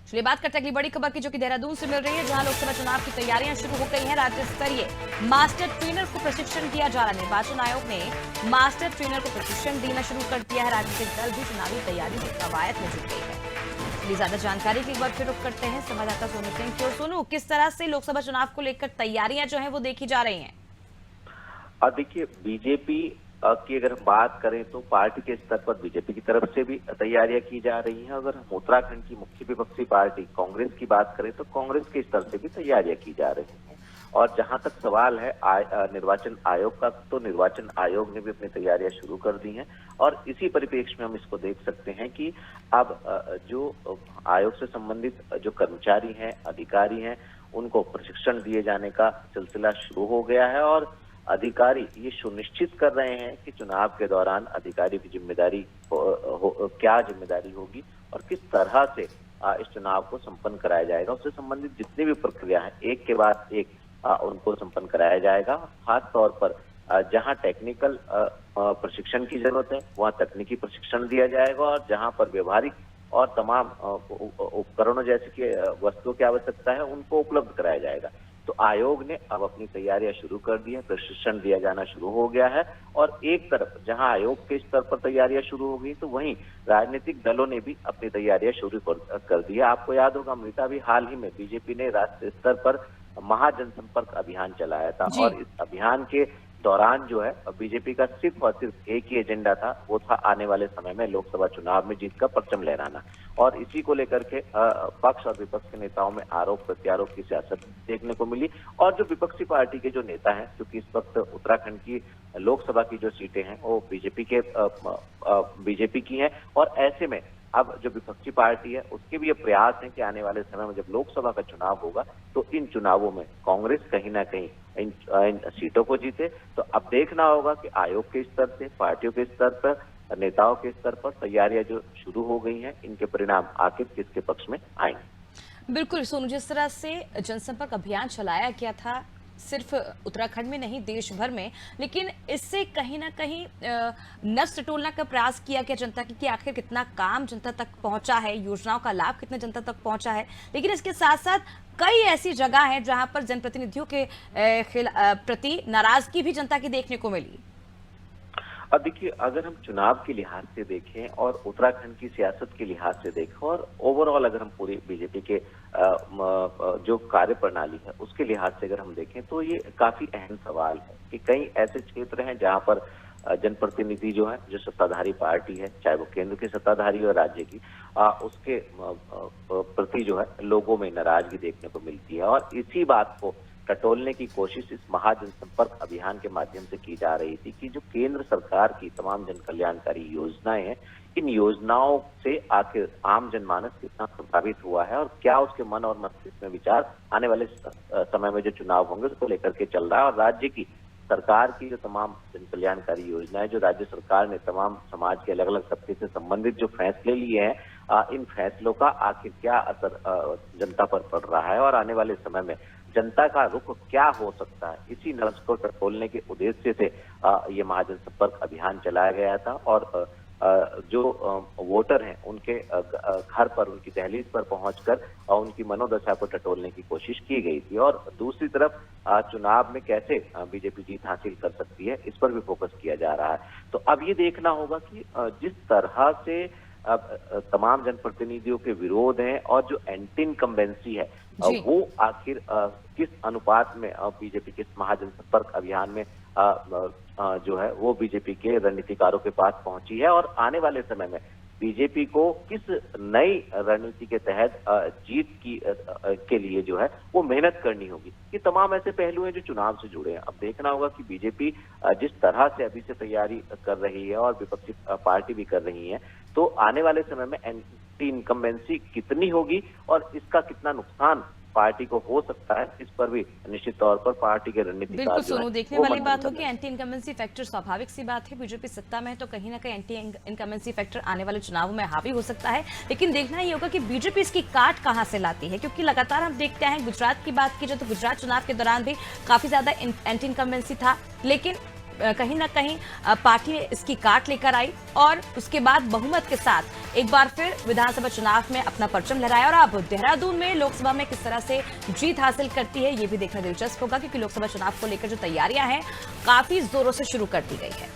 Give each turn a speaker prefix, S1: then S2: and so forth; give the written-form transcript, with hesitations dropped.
S1: चलिए बात करते हैं अगली बड़ी खबर की, जो कि देहरादून से मिल रही है, जहां लोकसभा चुनाव की तैयारियां शुरू हो गई हैं। राज्य स्तरीय मास्टर ट्रेनर को प्रशिक्षण दिया जा रहा है। निर्वाचन आयोग ने मास्टर ट्रेनर को प्रशिक्षण देना शुरू कर दिया है। राजनीतिक दल भी चुनावी तैयारी की कवायद में जुट गई है। चलिए ज्यादा जानकारी के एक बार फिर रुख करते हैं संवाददाता सोनू सिंह की ओर। सोनू, किस तरह से लोकसभा चुनाव को लेकर तैयारियां जो है वो देखी जा रही है?
S2: देखिए, बीजेपी की अगर हम बात करें तो पार्टी के स्तर पर बीजेपी की तरफ से भी तैयारियां की जा रही हैं। अगर हम उत्तराखंड की मुख्य विपक्षी पार्टी कांग्रेस की बात करें तो कांग्रेस के स्तर से भी तैयारियां की जा रही हैं। और जहां तक सवाल है निर्वाचन आयोग का, तो निर्वाचन आयोग ने भी अपनी तैयारियां शुरू कर दी हैं। और इसी परिप्रेक्ष्य में हम इसको देख सकते हैं कि अब जो आयोग से संबंधित जो कर्मचारी हैं, अधिकारी हैं, उनको प्रशिक्षण दिए जाने का सिलसिला शुरू हो गया है। और अधिकारी ये सुनिश्चित कर रहे हैं कि चुनाव के दौरान अधिकारी की जिम्मेदारी क्या जिम्मेदारी होगी और किस तरह से इस चुनाव को संपन्न कराया जाएगा। उससे संबंधित जितनी भी प्रक्रिया है एक के बाद एक उनको संपन्न कराया जाएगा। खास तौर पर जहां टेक्निकल प्रशिक्षण की जरूरत है वहां तकनीकी प्रशिक्षण दिया जाएगा, और जहां पर व्यवहारिक और तमाम उपकरणों जैसे कि वस्तुओं की आवश्यकता है उनको उपलब्ध कराया जाएगा। तो आयोग ने अब अपनी तैयारियां शुरू कर दी है, प्रशिक्षण दिया जाना शुरू हो गया है। और एक तरफ जहां आयोग के स्तर पर तैयारियां शुरू हो गई, तो वहीं राजनीतिक दलों ने भी अपनी तैयारियां शुरू कर दी है। आपको याद होगा अमृता, अभी हाल ही में बीजेपी ने राष्ट्रीय स्तर पर महाजनसंपर्क अभियान चलाया था। और इस अभियान के दौरान जो है बीजेपी का सिर्फ और सिर्फ एक ही एजेंडा था, वो था आने वाले समय में लोकसभा चुनाव में जीत का परचम लहराना। और इसी को लेकर के पक्ष और विपक्ष के नेताओं में आरोप प्रत्यारोप की सियासत देखने को मिली। और जो विपक्षी पार्टी के जो नेता हैं, क्योंकि इस वक्त उत्तराखंड की लोकसभा की जो सीटें हैं वो बीजेपी की हैं, और ऐसे में अब जो विपक्षी पार्टी है उसके भी ये प्रयास है कि आने वाले समय में जब लोकसभा का चुनाव होगा तो इन चुनावों में कांग्रेस कहीं ना कहीं इन सीटों को जीते। तो अब देखना होगा कि आयोग के स्तर से, पार्टियों के स्तर पर, नेताओं के स्तर पर तैयारियां जो शुरू हो गई हैं, इनके परिणाम आखिर किसके पक्ष में आएंगे।
S1: बिल्कुल सोनू, जिस तरह से जनसंपर्क अभियान चलाया गया था सिर्फ उत्तराखंड में नहीं देश भर में, लेकिन इससे कहीं ना कहीं नस टटोलने का प्रयास किया गया जनता की कि आखिर कितना काम जनता तक पहुंचा है, योजनाओं का लाभ कितना जनता तक पहुंचा है। लेकिन इसके साथ साथ कई ऐसी जगह हैं जहां पर जनप्रतिनिधियों के प्रति नाराजगी भी जनता की देखने को मिली।
S2: अब देखिए, अगर हम चुनाव के लिहाज से देखें और उत्तराखंड की सियासत के लिहाज से देखें और ओवरऑल अगर हम पूरी बीजेपी के जो कार्य प्रणाली है उसके लिहाज से अगर हम देखें, तो ये काफी अहम सवाल है कि कई ऐसे क्षेत्र हैं जहां पर जनप्रतिनिधि जो है, जो सत्ताधारी पार्टी है, चाहे वो केंद्र की सत्ताधारी और राज्य की, उसके प्रति जो है लोगों में नाराजगी देखने को मिलती है। और इसी बात को टटोलने की कोशिश इस महाजनसंपर्क अभियान के माध्यम से की जा रही थी कि जो केंद्र सरकार की तमाम जन कल्याणकारी योजनाएं हैं, इन योजनाओं से आखिर आम जनमानस कितना प्रभावित हुआ है और क्या उसके मन और मस्तिष्क में विचार आने वाले समय में जो चुनाव होंगे उसको लेकर के चल रहा है। और राज्य की सरकार की जो तमाम जन कल्याणकारी योजनाएं, जो राज्य सरकार ने तमाम समाज के अलग अलग तबके से संबंधित जो फैसले लिए हैं, इन फैसलों का आखिर क्या असर जनता पर पड़ रहा है और आने वाले समय में जनता का रुख क्या हो सकता है, इसी नब्ज को टटोलने के उद्देश्य से ये महाजनसंपर्क अभियान चलाया गया था। और जो वोटर हैं उनके घर पर, उनकी दहलीज पर पहुंचकर उनकी मनोदशा को टटोलने की कोशिश की गई थी। और दूसरी तरफ चुनाव में कैसे बीजेपी जीत हासिल कर सकती है, इस पर भी फोकस किया जा रहा है। तो अब ये देखना होगा कि जिस तरह से तमाम जनप्रतिनिधियों के विरोध हैं और जो एंटी इनकम्बेंसी है वो आखिर किस अनुपात में बीजेपी के महाजनसंपर्क अभियान में जो है वो बीजेपी के रणनीतिकारों के पास पहुंची है। और आने वाले समय में बीजेपी को किस नई रणनीति के तहत जीत के लिए जो है वो मेहनत करनी होगी। ये तमाम ऐसे पहलू हैं जो चुनाव से जुड़े हैं। अब देखना होगा कि बीजेपी जिस तरह से अभी से तैयारी कर रही है और विपक्षी पार्टी भी कर रही है, तो आने वाले समय में एंटी इनकम्बेंसी कितनी होगी और इसका कितना नुकसान पार्टी को हो सकता है, इस पर भी निश्चित तौर पर पार्टी के रणनीतिकार
S1: बिल्कुल सोनू, देखने वाली बात होगी। एंटी इनकम्बेंसी फैक्टर स्वाभाविक सी बात है, बीजेपी सत्ता में है तो कहीं ना कहीं एंटी इनकम्बेंसी फैक्टर आने वाले चुनावों में हावी हो सकता है। लेकिन देखना ये होगा कि बीजेपी इसकी काट कहां से लाती है, क्योंकि लगातार हम देखते हैं गुजरात की बात की जाए तो गुजरात चुनाव के दौरान भी काफी ज्यादा एंटी इनकम्बेंसी था, लेकिन कहीं ना कहीं पार्टी इसकी काट लेकर आई और उसके बाद बहुमत के साथ एक बार फिर विधानसभा चुनाव में अपना परचम लहराया। और अब देहरादून में लोकसभा में किस तरह से जीत हासिल करती है, ये भी देखना दिलचस्प होगा, क्योंकि लोकसभा चुनाव को लेकर जो तैयारियां हैं काफी जोरों से शुरू कर दी गई है।